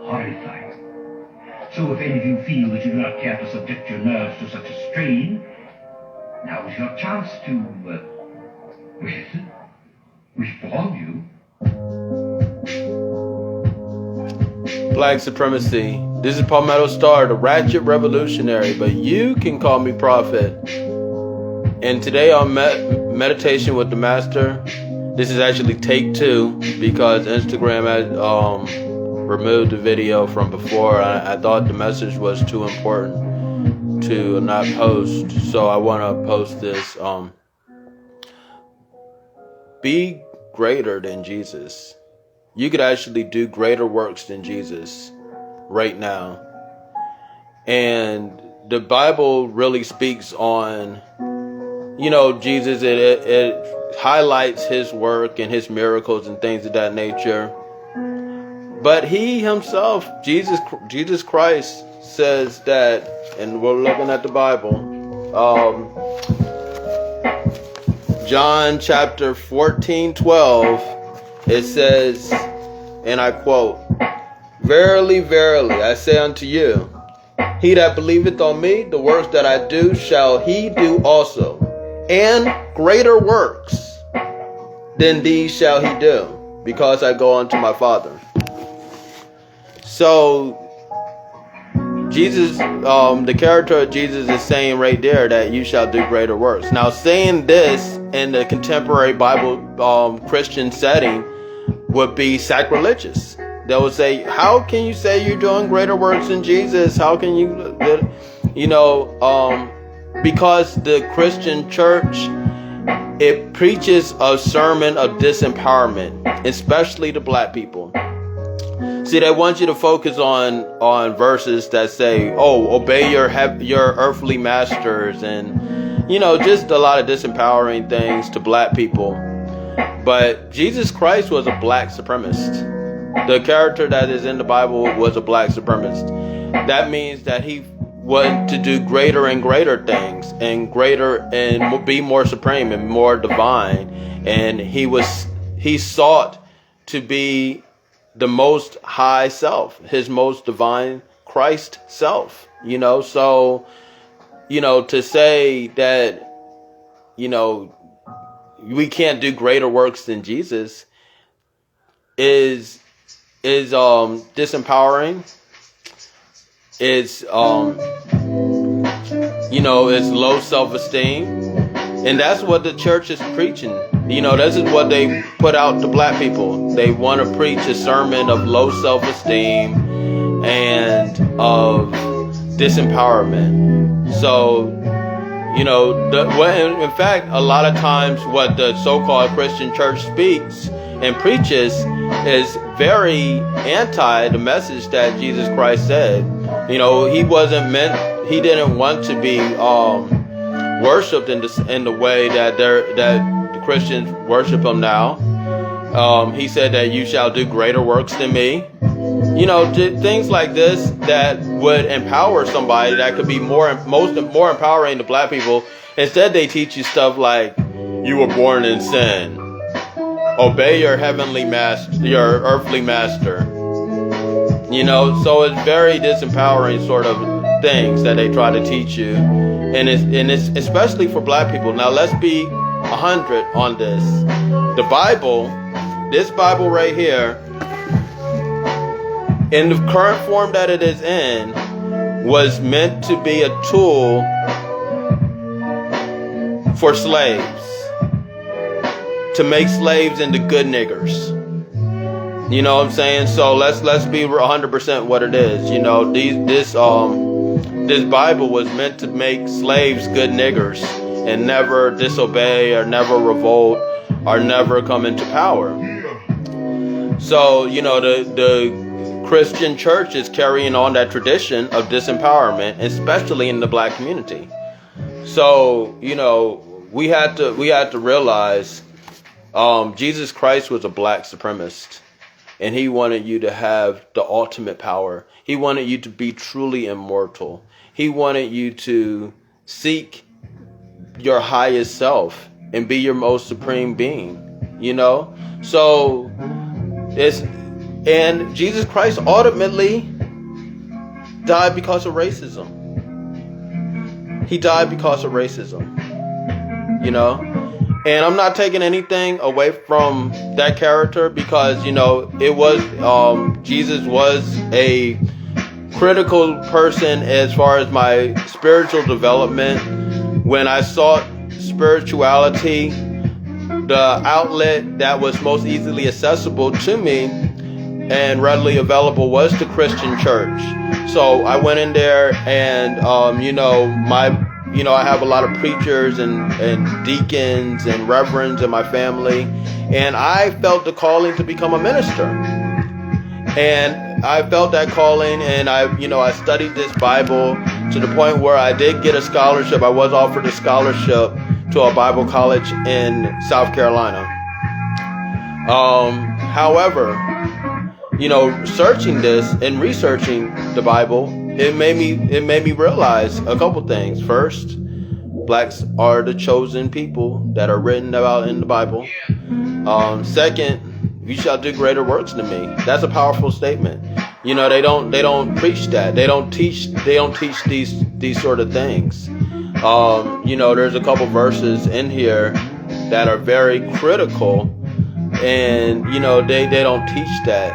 horrifying. So if any of you feel that you do not care to subject your nerves to such a strain, now is your chance to, reform you. Black Supremacy. This is Palmetto Star, the Ratchet Revolutionary, but you can call me Prophet. And today on Meditation with the Master, this is actually take 2 because Instagram had removed the video from before. I thought the message was too important to not post, so I want to post this. Be greater than Jesus. You could actually do greater works than Jesus right now. And the Bible really speaks on, Jesus. It highlights his work and his miracles and things of that nature. But he himself, Jesus Christ, says that, and we're looking at the Bible, John chapter 14:12, it says, and I quote, "Verily, verily, I say unto you, he that believeth on me, the works that I do shall he do also, and greater works than these shall he do, because I go unto my Father." So, Jesus, the character of Jesus is saying right there that you shall do greater works. Now, saying this in the contemporary Bible Christian setting would be sacrilegious. They would say, how can you say you're doing greater works than Jesus? How can you, because the Christian church, it preaches a sermon of disempowerment, especially to black people. See, they want you to focus on verses that say, obey your earthly masters, and, just a lot of disempowering things to black people. But Jesus Christ was a black supremacist. The character that is in the Bible was a black supremacist. That means that he wanted to do greater and greater things, and greater and be more supreme and more divine. And he sought to be the most high self, his most divine Christ self, so, to say that, we can't do greater works than Jesus is disempowering. It's, it's low self-esteem. And that's what the church is preaching. This is what they put out to black people. They want to preach a sermon of low self-esteem and of disempowerment. So, in fact, a lot of times what the so-called Christian church speaks and preaches is very anti the message that Jesus Christ said. He didn't want to be worshipped in the way that the Christians worship him now. He said that you shall do greater works than me. Things like this that would empower somebody, that could be more empowering to black people. Instead, they teach you stuff like, you were born in sin. Obey your heavenly master, your earthly master. So it's very disempowering sort of things that they try to teach you. And it's especially for black people. Now, let's be 100 on this. The Bible, this Bible right here, in the current form that it is in, was meant to be a tool for slaves, to make slaves into good niggers. You know what I'm saying? So let's be 100% what it is. This Bible was meant to make slaves good niggers and never disobey or never revolt or never come into power. So, the Christian church is carrying on that tradition of disempowerment, especially in the black community. So, we had to realize Jesus Christ was a black supremacist, and he wanted you to have the ultimate power. He wanted you to be truly immortal. He wanted you to seek your highest self and be your most supreme being, So And Jesus Christ ultimately died because of racism. He died because of racism. You know? And I'm not taking anything away from that character because, you know, it was, Jesus was a critical person as far as my spiritual development. When I sought spirituality, the outlet that was most easily accessible to me and readily available was the Christian church. So I went in there and, I have a lot of preachers and deacons and reverends in my family. And I felt the calling to become a minister. And I felt that calling, and I studied this Bible to the point where I did get a scholarship. I was offered a scholarship to a Bible college in South Carolina. However, searching this and researching the Bible, it made me realize a couple things. First, blacks are the chosen people that are written about in the Bible. Second, you shall do greater works than me. That's a powerful statement. They don't preach that. They don't teach these sort of things. There's a couple verses in here that are very critical, and they don't teach that.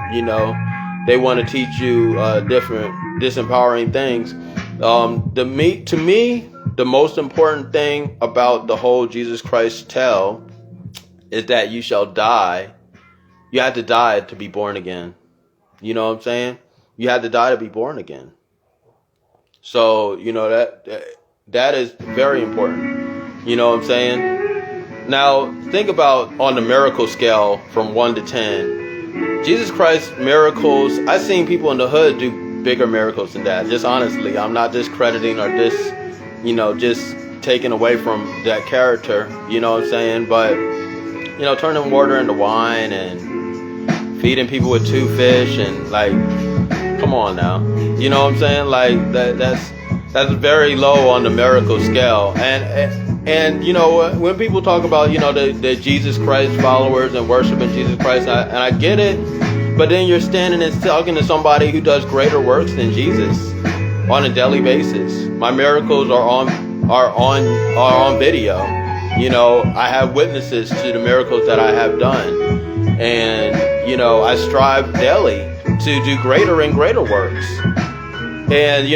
They want to teach you different disempowering things. To me, the most important thing about the whole Jesus Christ tell is that you shall die. You had to die to be born again. You know what I'm saying? You had to die to be born again. So, that is very important. You know what I'm saying? Now, think about on the miracle scale from 1 to 10. Jesus Christ's miracles, I've seen people in the hood do bigger miracles than that. Just honestly, I'm not discrediting or just taking away from that character. You know what I'm saying? But, turning water into wine and feeding people with 2 fish and come on now. You know what I'm saying? That's very low on the miracle scale. And when people talk about, the Jesus Christ followers and worshiping Jesus Christ, and I get it, but then you're standing and talking to somebody who does greater works than Jesus on a daily basis. My miracles are on video. I have witnesses to the miracles that I have done. And, I strive daily to do greater and greater works. And,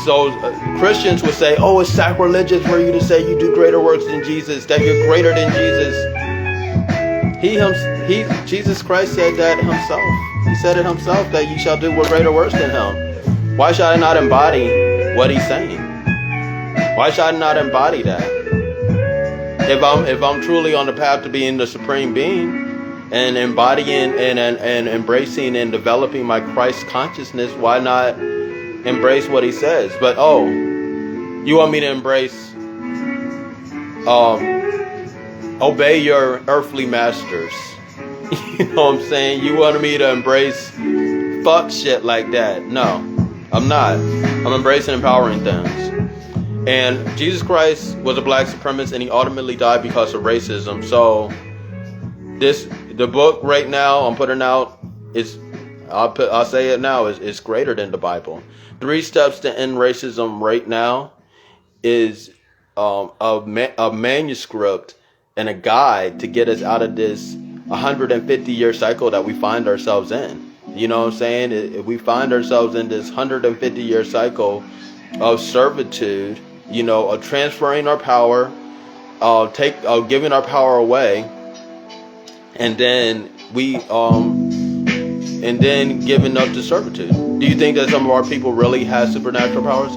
so Christians would say, oh, it's sacrilegious for you to say you do greater works than Jesus, that you're greater than Jesus. Jesus Christ said that himself. He said it himself, that you shall do greater works than him. Why should I not embody what he's saying? Why should I not embody that? If I'm truly on the path to being the supreme being and embodying and embracing and developing my Christ consciousness, why not embrace what he says? But you want me to embrace obey your earthly masters. You know what I'm saying? You wanted me to embrace fuck shit like that. No, I'm not. I'm embracing empowering things. And Jesus Christ was a black supremacist, and he ultimately died because of racism. So the book right now I'm putting out is, I'll say it now, is greater than the Bible. 3 steps to end racism right now is a manuscript and a guide to get us out of this 150-year cycle that we find ourselves in. You know what I'm saying? We find ourselves in this 150-year cycle of servitude, of transferring our power, giving our power away, and then giving up to servitude. Do you think that some of our people really have supernatural powers?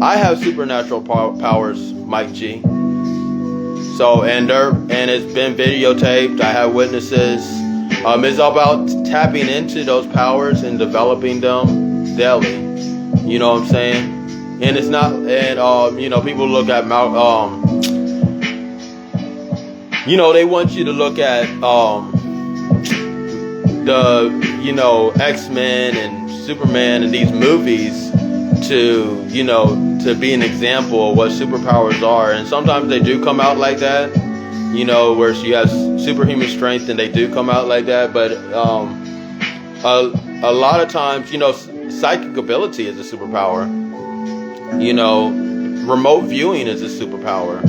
I have supernatural powers, Mike G. So, and it's been videotaped. I have witnesses. It's about tapping into those powers and developing them daily. You know what I'm saying? And it's not, and people look at they want you to look at the X-Men and Superman and these movies to be an example of what superpowers are. And sometimes they do come out like that, where she has superhuman strength, and they do come out like that. But a lot of times, psychic ability is a superpower. Remote viewing is a superpower.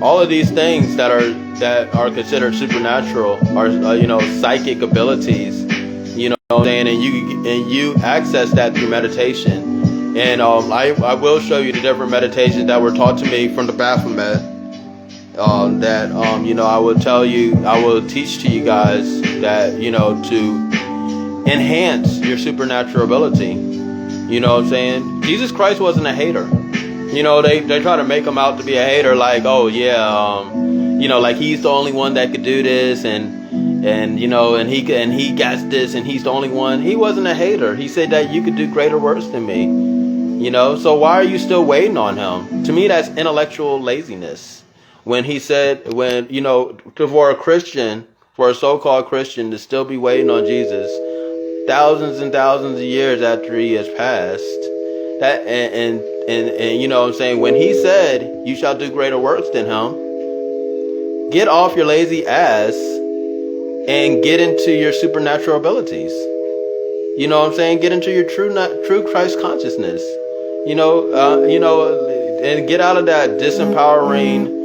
All of these things that are considered supernatural are psychic abilities. And you access that through meditation. And I will show you the different meditations that were taught to me from the Baphomet. I will teach to you guys that to enhance your supernatural ability. You know what I'm saying? Jesus Christ wasn't a hater. They try to make him out to be a hater, like, oh yeah, like he's the only one that could do this, and he gets this, and he's the only one. He wasn't a hater. He said that you could do greater works than me. So why are you still waiting on him? To me, that's intellectual laziness. When he said, for a Christian, for a so-called Christian to still be waiting on Jesus thousands and thousands of years after he has passed, that and what I'm saying, when he said you shall do greater works than him, get off your lazy ass and get into your supernatural abilities. You know what I'm saying? Get into your true Christ consciousness. And get out of that disempowering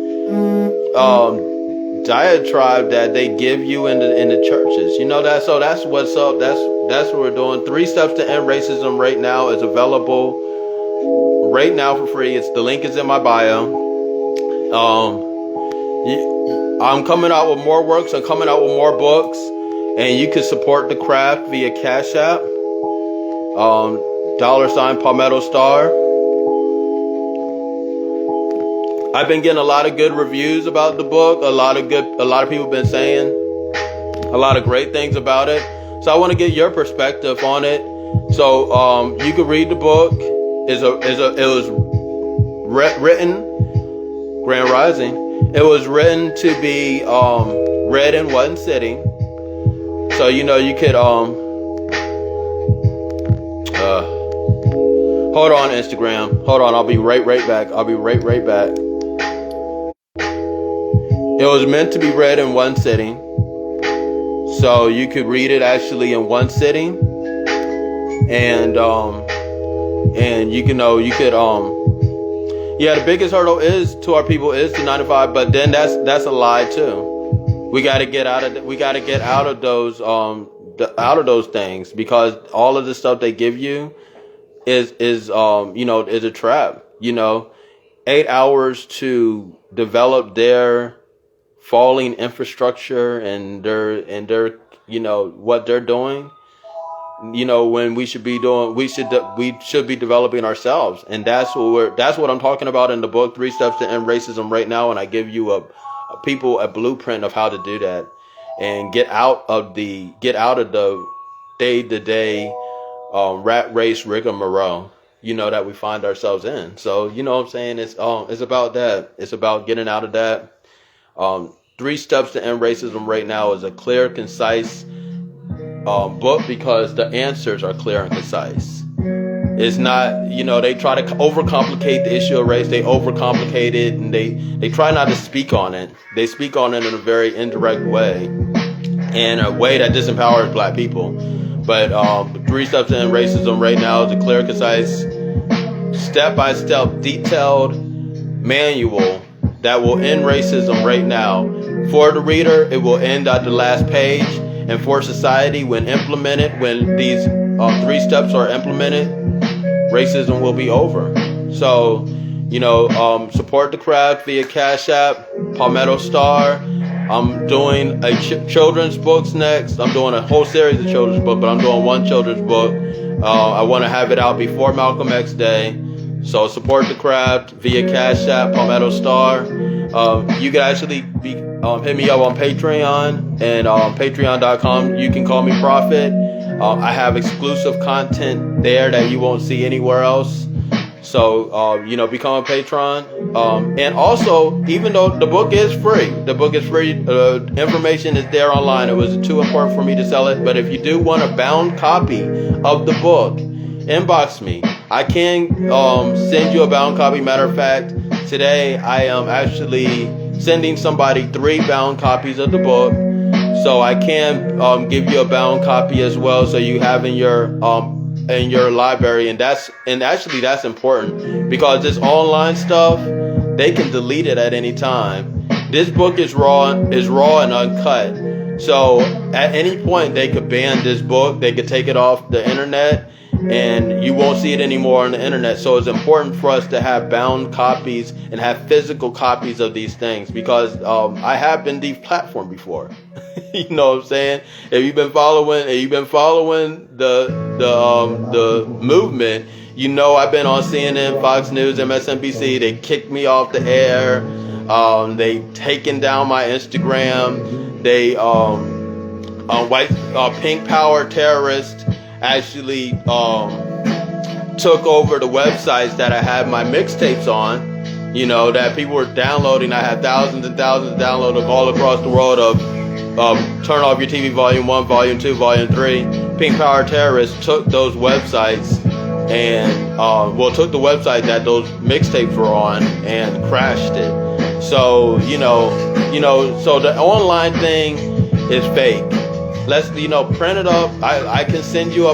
diatribe that they give you in the churches. So that's what's up. That's what we're doing. 3 Steps to End Racism right now is available right now for free. The link is in my bio. I'm coming out with more works. I'm coming out with more books, and you can support the craft via Cash App, $ Palmetto Star. I've been getting a lot of good reviews about the book. A lot of people have been saying a lot of great things about it. So I want to get your perspective on it. So you can read the book. It was written, Grand Rising. It was written to be read in one sitting. So you could hold on, Instagram. Hold on, I'll be right back. It was meant to be read in one sitting. So you could read it actually in one sitting. And the biggest hurdle to our people is the 9 to 5, but then that's a lie too. We got to get out of those things, because all of the stuff they give you is a trap. 8 hours to develop their falling infrastructure and their what they're doing. When we should be developing ourselves, and that's what I'm talking about in the book 3 Steps to End Racism right now. And I give you a blueprint of how to do that and get out of the day-to-day rat race rigmarole that we find ourselves in. So what I'm saying, it's about that. It's about getting out of that. 3 Steps to End Racism right now is a clear, concise book, because the answers are clear and concise. It's not, they try to overcomplicate the issue of race. They overcomplicate it, and they try not to speak on it. They speak on it in a very indirect way, in a way that disempowers black people. But 3 Steps to End Racism right now is a clear, concise, step-by-step, detailed manual that will end racism right now. For the reader, it will end at the last page. And for society, when these 3 steps are implemented, racism will be over. So, support the craft via Cash App, Palmetto Star. I'm doing a children's books next. I'm doing a whole series of children's books, but I'm doing one children's book. I want to have it out before Malcolm X Day. So support the craft via Cash App, Palmetto Star. You can actually hit me up on Patreon and patreon.com. You can call me Prophet. I have exclusive content there that you won't see anywhere else. So, become a patron. And also, even though the book is free, information is there online. It was too important for me to sell it. But if you do want a bound copy of the book, inbox me. I can send you a bound copy. Matter of fact, today I am actually sending somebody 3 bound copies of the book. So I can give you a bound copy as well, so you have in your library, and actually that's important, because this online stuff, they can delete it at any time. This book is raw and uncut. So at any point they could ban this book, they could take it off the internet, and you won't see it anymore on the internet. So it's important for us to have bound copies and have physical copies of these things, because I have been deplatformed before. You know what I'm saying? If you've been following the movement, you know I've been on CNN, Fox News, MSNBC. They kicked me off the air. They taken down my Instagram. They pink power terrorists actually took over the websites that I had my mixtapes on, you know, that people were downloading. I had thousands and thousands of downloads all across the world of Turn Off Your TV Volume 1, Volume 2, Volume 3. Pink Power Terrorists took those websites and, took the website that those mixtapes were on and crashed it. So, so the online thing is fake. Let's, print it up. I can send you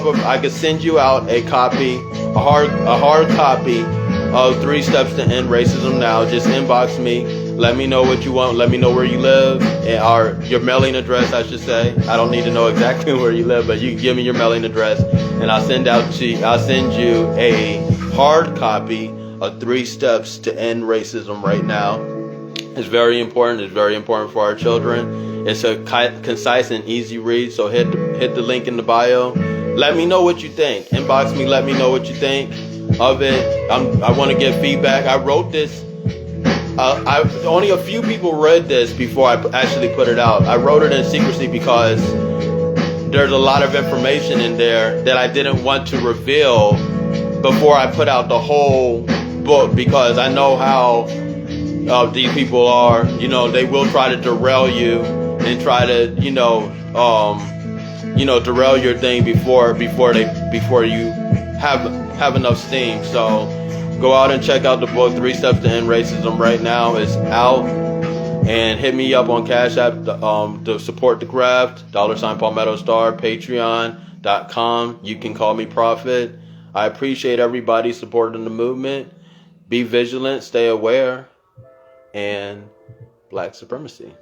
out a copy, a hard copy of 3 Steps to End Racism Now. Just inbox me. Let me know what you want. Let me know where you live, or your mailing address, I should say. I don't need to know exactly where you live, but you can give me your mailing address, and I'll send you a hard copy of 3 Steps to End Racism right now. It's very important. It's very important for our children. It's a concise and easy read, so hit the link in the bio. Let me know what you think. Inbox me. Let me know what you think of it. I want to get feedback. I wrote this. Only a few people read this before I actually put it out. I wrote it in secrecy because there's a lot of information in there that I didn't want to reveal before I put out the whole book, because I know how these people are. They will try to derail you and try to derail your thing before you have enough steam. So go out and check out the book 3 Steps to End Racism right now. It's out. And hit me up on Cash App to support the craft. $ Palmetto Star, Patreon.com. You can call me Prophet. I appreciate everybody supporting the movement. Be vigilant, stay aware, and Black Supremacy.